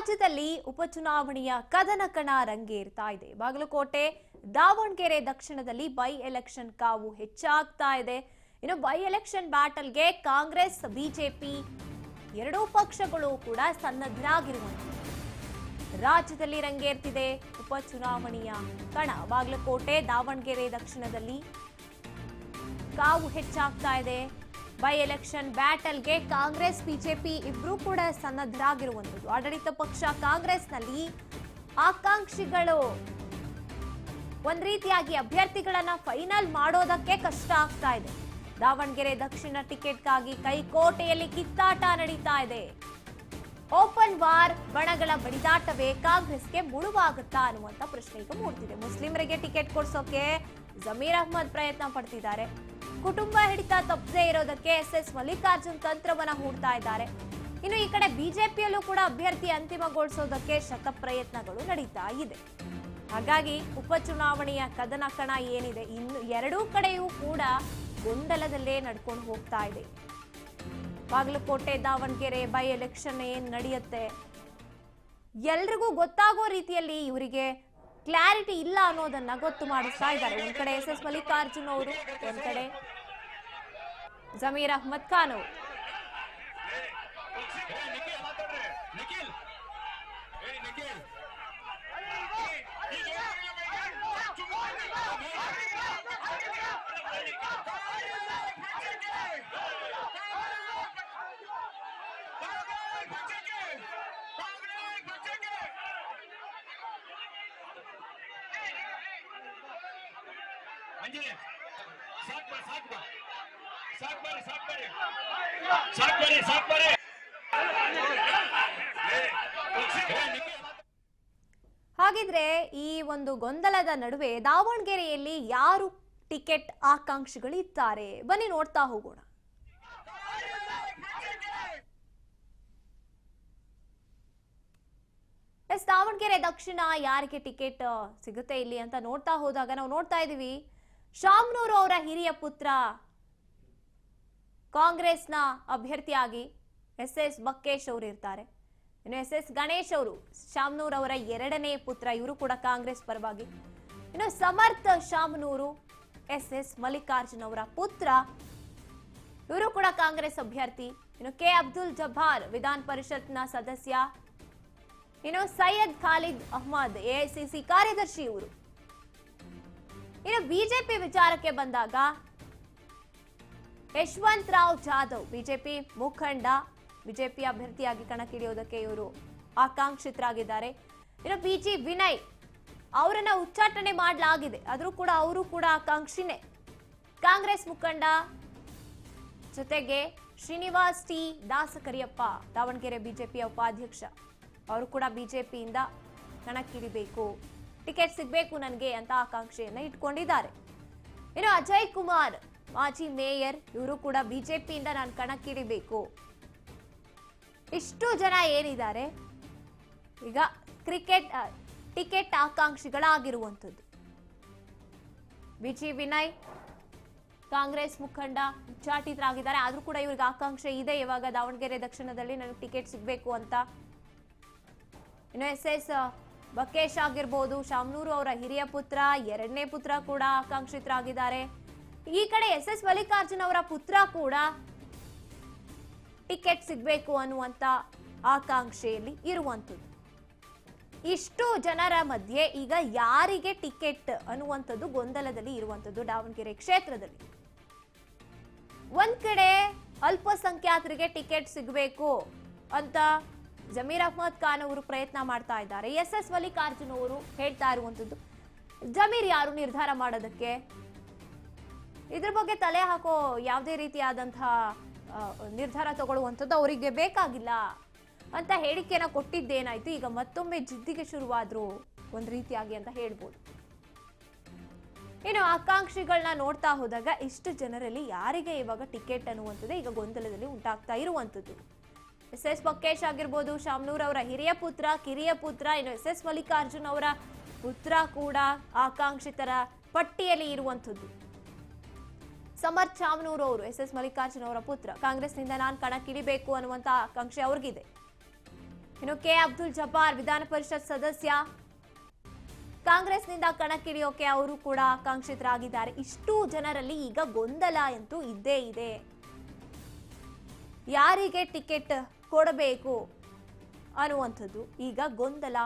ರಾಜ್ಯದಲ್ಲಿ ಉಪಚುನಾವಣೆಯ ಕದನಕಣ ರಂಗೇರ್ತಾ ಇದೆ. ಬಾಗಲಕೋಟೆ, ದಾವಣಗೆರೆ ದಕ್ಷಿಣದಲ್ಲಿ ಬೈ ಎಲೆಕ್ಷನ್ ಕಾವು ಹೆಚ್ಚಾಗ್ತಾ ಇದೆ. ಇನ್ನು ಬೈ ಎಲೆಕ್ಷನ್ ಬ್ಯಾಟಲ್ಗೆ ಕಾಂಗ್ರೆಸ್, ಬಿಜೆಪಿ ಎರಡೂ ಪಕ್ಷಗಳು ಕೂಡ ಸನ್ನದ್ಧರಾಗಿರುವಂತೆ ರಾಜ್ಯದಲ್ಲಿ ರಂಗೇರ್ತಿದೆ ಉಪಚುನಾವಣೆಯ ಕಣ. ಬಾಗಲಕೋಟೆ, ದಾವಣಗೆರೆ ದಕ್ಷಿಣದಲ್ಲಿ ಕಾವು ಹೆಚ್ಚಾಗ್ತಾ ಇದೆ. ಬೈ ಎಲೆಕ್ಷನ್ ಬ್ಯಾಟಲ್ಗೆ ಕಾಂಗ್ರೆಸ್, ಬಿಜೆಪಿ ಇಬ್ರು ಕೂಡ ಸನ್ನದ್ಧರಾಗಿರುವಂಥದ್ದು. ಆಡಳಿತ ಪಕ್ಷ ಕಾಂಗ್ರೆಸ್ನಲ್ಲಿ ಆಕಾಂಕ್ಷಿಗಳು ಒಂದ್ ರೀತಿಯಾಗಿ ಅಭ್ಯರ್ಥಿಗಳನ್ನ ಫೈನಲ್ ಮಾಡೋದಕ್ಕೆ ಕಷ್ಟ ಆಗ್ತಾ ಇದೆ. ದಾವಣಗೆರೆ ದಕ್ಷಿಣ ಟಿಕೆಟ್ಗಾಗಿ ಕೈಕೋಟೆಯಲ್ಲಿ ಕಿತ್ತಾಟ ನಡೀತಾ ಇದೆ. ಓಪನ್ ವಾರ್, ಬಣಗಳ ಬಡಿದಾಟವೇ ಕಾಂಗ್ರೆಸ್ಗೆ ಮುಳುವಾಗುತ್ತಾ ಅನ್ನುವಂತ ಪ್ರಶ್ನೆ ಈಗ ಮೂಡ್ತಿದೆ. ಮುಸ್ಲಿಮರಿಗೆ ಟಿಕೆಟ್ ಕೊಡ್ಸೋಕೆ ಜಮೀರ್ ಅಹ್ಮದ್ ಪ್ರಯತ್ನ ಪಡ್ತಿದ್ದಾರೆ. ಕುಟುಂಬ ಹಿಡಿತ ತಪ್ಪದೇ ಇರೋದಕ್ಕೆ ಎಸ್ ಮಲ್ಲಿಕಾರ್ಜುನ್ ತಂತ್ರವನ್ನ ಹೂಡ್ತಾ ಇದ್ದಾರೆ. ಇನ್ನು ಈ ಕಡೆ ಬಿಜೆಪಿಯಲ್ಲೂ ಕೂಡ ಅಭ್ಯರ್ಥಿ ಅಂತಿಮಗೊಳಿಸೋದಕ್ಕೆ ಶತ ಪ್ರಯತ್ನಗಳು ನಡೀತಾ ಇದೆ. ಹಾಗಾಗಿ ಉಪಚುನಾವಣೆಯ ಕದನ ಕಣ ಏನಿದೆ, ಇನ್ನು ಎರಡೂ ಕಡೆಯೂ ಕೂಡ ಗೊಂದಲದಲ್ಲೇ ನಡ್ಕೊಂಡು ಹೋಗ್ತಾ ಇದೆ. ಬಾಗಲಕೋಟೆ, ದಾವಣಗೆರೆ ಬೈ ಎಲೆಕ್ಷನ್ ಏನ್ ನಡೆಯುತ್ತೆ, ಎಲ್ರಿಗೂ ಗೊತ್ತಾಗೋ ರೀತಿಯಲ್ಲಿ ಇವರಿಗೆ ಕ್ಲಾರಿಟಿ ಇಲ್ಲ ಅನ್ನೋದನ್ನ ಗೊತ್ತು ಮಾಡಿಸ್ತಾ ಇದ್ದಾರೆ. ಒಂದ್ ಕಡೆ ಎಸ್ ಮಲ್ಲಿಕಾರ್ಜುನ್ ಅವರು, ಒಂದ್ ಕಡೆ ಜಮೀರ್ ಅಹ್ಮದ್ ಖಾನ್ ಅವರು. ಹಾಗಿದ್ರೆ ಈ ಒಂದು ಗೊಂದಲದ ನಡುವೆ ದಾವಣಗೆರೆಯಲ್ಲಿ ಯಾರು ಟಿಕೆಟ್ ಆಕಾಂಕ್ಷಿಗಳಿದ್ದಾರೆ, ಬನ್ನಿ ನೋಡ್ತಾ ಹೋಗೋಣ. ದಾವಣಗೆರೆ ದಕ್ಷಿಣ ಯಾರಿಗೆ ಟಿಕೆಟ್ ಸಿಗುತ್ತೆ ಇಲ್ಲಿ ಅಂತ ನೋಡ್ತಾ ಹೋದಾಗ ನಾವು ನೋಡ್ತಾ ಇದೀವಿ, ಶಾಮನೂರು ಅವರ ಹಿರಿಯ ಪುತ್ರ ಕಾಂಗ್ರೆಸ್ನ ಅಭ್ಯರ್ಥಿಯಾಗಿ ಎಸ್ ಬಕ್ಕೇಶ್ ಅವರು ಇರ್ತಾರೆ. ಇನ್ನು ಎಸ್ ಗಣೇಶ್ ಅವರು ಶಾಮನೂರ್ ಅವರ ಎರಡನೇ ಪುತ್ರ, ಇವರು ಕೂಡ ಕಾಂಗ್ರೆಸ್ ಪರವಾಗಿ. ಇನ್ನು ಸಮರ್ಥ ಶಾಮನೂರು ಎಸ್ ಮಲ್ಲಿಕಾರ್ಜುನ್ ಅವರ ಪುತ್ರ, ಇವರು ಕೂಡ ಕಾಂಗ್ರೆಸ್ ಅಭ್ಯರ್ಥಿ. ಇನ್ನು ಕೆ ಅಬ್ದುಲ್ ಜಬ್ಬಾರ್ ವಿಧಾನ ಪರಿಷತ್ನ ಸದಸ್ಯ. ಇನ್ನು ಸೈಯದ್ ಖಾಲಿದ್ ಅಹ್ಮದ್ ಎಐಸಿಸಿ ಕಾರ್ಯದರ್ಶಿ ಇವರು. ಇನ್ನು ಬಿಜೆಪಿ ವಿಚಾರಕ್ಕೆ ಬಂದಾಗ ಯಶವಂತ್ ರಾವ್ ಜಾಧವ್ ಬಿಜೆಪಿ ಮುಖಂಡ, ಬಿಜೆಪಿ ಅಭ್ಯರ್ಥಿಯಾಗಿ ಕಣಕ್ಕಿಳಿಯೋದಕ್ಕೆ ಇವರು ಆಕಾಂಕ್ಷಿತರಾಗಿದ್ದಾರೆ. ಇನ್ನು ಬಿಜಿ ವಿನಯ್ ಅವರನ್ನ ಉಚ್ಚಾಟನೆ ಮಾಡಲಾಗಿದೆ, ಆದರೂ ಕೂಡ ಅವರು ಕೂಡ ಆಕಾಂಕ್ಷಿನೇ. ಕಾಂಗ್ರೆಸ್ ಮುಖಂಡ, ಜೊತೆಗೆ ಶ್ರೀನಿವಾಸ್ ಟಿ ದಾಸಕರಿಯಪ್ಪ ದಾವಣಗೆರೆ ಬಿಜೆಪಿಯ ಉಪಾಧ್ಯಕ್ಷ, ಅವರು ಕೂಡ ಬಿಜೆಪಿಯಿಂದ ಕಣಕ್ಕಿಳಿಬೇಕು, ಟಿಕೆಟ್ ಸಿಗಬೇಕು ನನಗೆ ಅಂತ ಆಕಾಂಕ್ಷೆಯನ್ನ ಇಟ್ಕೊಂಡಿದ್ದಾರೆ. ಇನ್ನು ಅಜಯ್ ಕುಮಾರ್ ಮಾಜಿ ಮೇಯರ್, ಇವರು ಕೂಡ ಬಿಜೆಪಿಯಿಂದ ನಾನು ಕಣಕ್ಕಿಳಿಬೇಕು. ಇಷ್ಟು ಜನ ಏನಿದ್ದಾರೆ ಈಗ ಟಿಕೆಟ್ ಆಕಾಂಕ್ಷಿಗಳಾಗಿರುವಂಥದ್ದು. ಬಿಜಿ ವಿನಯ್ ಕಾಂಗ್ರೆಸ್ ಮುಖಂಡ ಉಚ್ಚಾಟಿತರಾಗಿದ್ದಾರೆ, ಆದ್ರೂ ಕೂಡ ಇವ್ರಿಗೆ ಆಕಾಂಕ್ಷೆ ಇದೆ ಇವಾಗ ದಾವಣಗೆರೆ ದಕ್ಷಿಣದಲ್ಲಿ ನನಗೆ ಟಿಕೆಟ್ ಸಿಗಬೇಕು ಅಂತ. ಇನ್ನು ಎಸ್ ಬಕ್ಕೇಶ್ ಆಗಿರ್ಬೋದು, ಶಾಮನೂರು ಅವರ ಹಿರಿಯ ಪುತ್ರ, ಎರಡನೇ ಪುತ್ರ ಕೂಡ ಆಕಾಂಕ್ಷಿತರಾಗಿದ್ದಾರೆ. ಈ ಕಡೆ ಎಸ್ ಮಲ್ಲಿಕಾರ್ಜುನ್ ಅವರ ಪುತ್ರ ಕೂಡ ಟಿಕೆಟ್ ಸಿಗಬೇಕು ಅನ್ನುವಂತ ಆಕಾಂಕ್ಷೆಯಲ್ಲಿ ಇರುವಂಥದ್ದು. ಇಷ್ಟು ಜನರ ಮಧ್ಯೆ ಈಗ ಯಾರಿಗೆ ಟಿಕೆಟ್ ಅನ್ನುವಂಥದ್ದು ಗೊಂದಲದಲ್ಲಿ ಇರುವಂಥದ್ದು ದಾವಣಗೆರೆ ಕ್ಷೇತ್ರದಲ್ಲಿ. ಒಂದ್ ಕಡೆ ಅಲ್ಪಸಂಖ್ಯಾತರಿಗೆ ಟಿಕೆಟ್ ಸಿಗಬೇಕು ಅಂತ ಜಮೀರ್ ಅಹ್ಮದ್ ಖಾನ್ ಅವರು ಪ್ರಯತ್ನ ಮಾಡ್ತಾ ಇದ್ದಾರೆ. ಎಸ್ ಮಲ್ಲಿಕಾರ್ಜುನ್ ಅವರು ಹೇಳ್ತಾ ಇರುವಂಥದ್ದು, ಜಮೀರ್ ಯಾರು ನಿರ್ಧಾರ ಮಾಡೋದಕ್ಕೆ, ಇದ್ರ ಬಗ್ಗೆ ತಲೆ ಹಾಕೋ ಯಾವುದೇ ರೀತಿಯಾದಂತಹ ನಿರ್ಧಾರ ತಗೊಳ್ಳುವಂಥದ್ದು ಅವರಿಗೆ ಬೇಕಾಗಿಲ್ಲ ಅಂತ ಹೇಳಿಕೆನ ಕೊಟ್ಟಿದ್ದೇನಾಯ್ತು, ಈಗ ಮತ್ತೊಮ್ಮೆ ಜಿದ್ದಿಗೆ ಶುರುವಾದ್ರು ಒಂದ್ ರೀತಿಯಾಗಿ ಅಂತ ಹೇಳ್ಬೋದು. ಇನ್ನು ಆಕಾಂಕ್ಷಿಗಳನ್ನ ನೋಡ್ತಾ ಹೋದಾಗ ಇಷ್ಟು ಜನರಲ್ಲಿ ಯಾರಿಗೆ ಇವಾಗ ಟಿಕೆಟ್ ಅನ್ನುವಂಥದ್ದು ಈಗ ಗೊಂದಲದಲ್ಲಿ ಉಂಟಾಗ್ತಾ ಇರುವಂಥದ್ದು. ಎಸ್ ಬಕ್ಕೇಶ್ ಆಗಿರ್ಬೋದು, ಶಾಮನೂರ್ ಅವರ ಹಿರಿಯ ಪುತ್ರ, ಕಿರಿಯ ಪುತ್ರ, ಇನ್ನು ಎಸ್ ಮಲ್ಲಿಕಾರ್ಜುನ್ ಅವರ ಪುತ್ರ ಕೂಡ ಆಕಾಂಕ್ಷಿತರ ಪಟ್ಟಿಯಲ್ಲಿ ಇರುವಂಥದ್ದು. ಸಮರ್ಥ್ ಶಾಮನೂರ್ ಅವರು ಎಸ್ ಮಲ್ಲಿಕಾರ್ಜುನ್ ಅವರ ಪುತ್ರ, ಕಾಂಗ್ರೆಸ್ನಿಂದ ನಾನು ಕಣಕ್ಕಿಳಿಬೇಕು ಅನ್ನುವಂತ ಆಕಾಂಕ್ಷೆ ಅವ್ರಿಗಿದೆ. ಇನ್ನು ಕೆ ಅಬ್ದುಲ್ ಜಬ್ಬಾರ್ ವಿಧಾನ ಪರಿಷತ್ ಸದಸ್ಯ ಕಾಂಗ್ರೆಸ್ನಿಂದ ಕಣಕ್ಕಿಳಿಯೋಕೆ ಅವರು ಕೂಡ ಆಕಾಂಕ್ಷಿತರಾಗಿದ್ದಾರೆ. ಇಷ್ಟು ಜನರಲ್ಲಿ ಈಗ ಗೊಂದಲ ಅಂತೂ ಇದ್ದೇ ಇದೆ. ಯಾರಿಗೆ ಟಿಕೆಟ್ ಕೊಡಬೇಕು ಅನ್ನುವಂಥದ್ದು ಈಗ ಗೊಂದಲ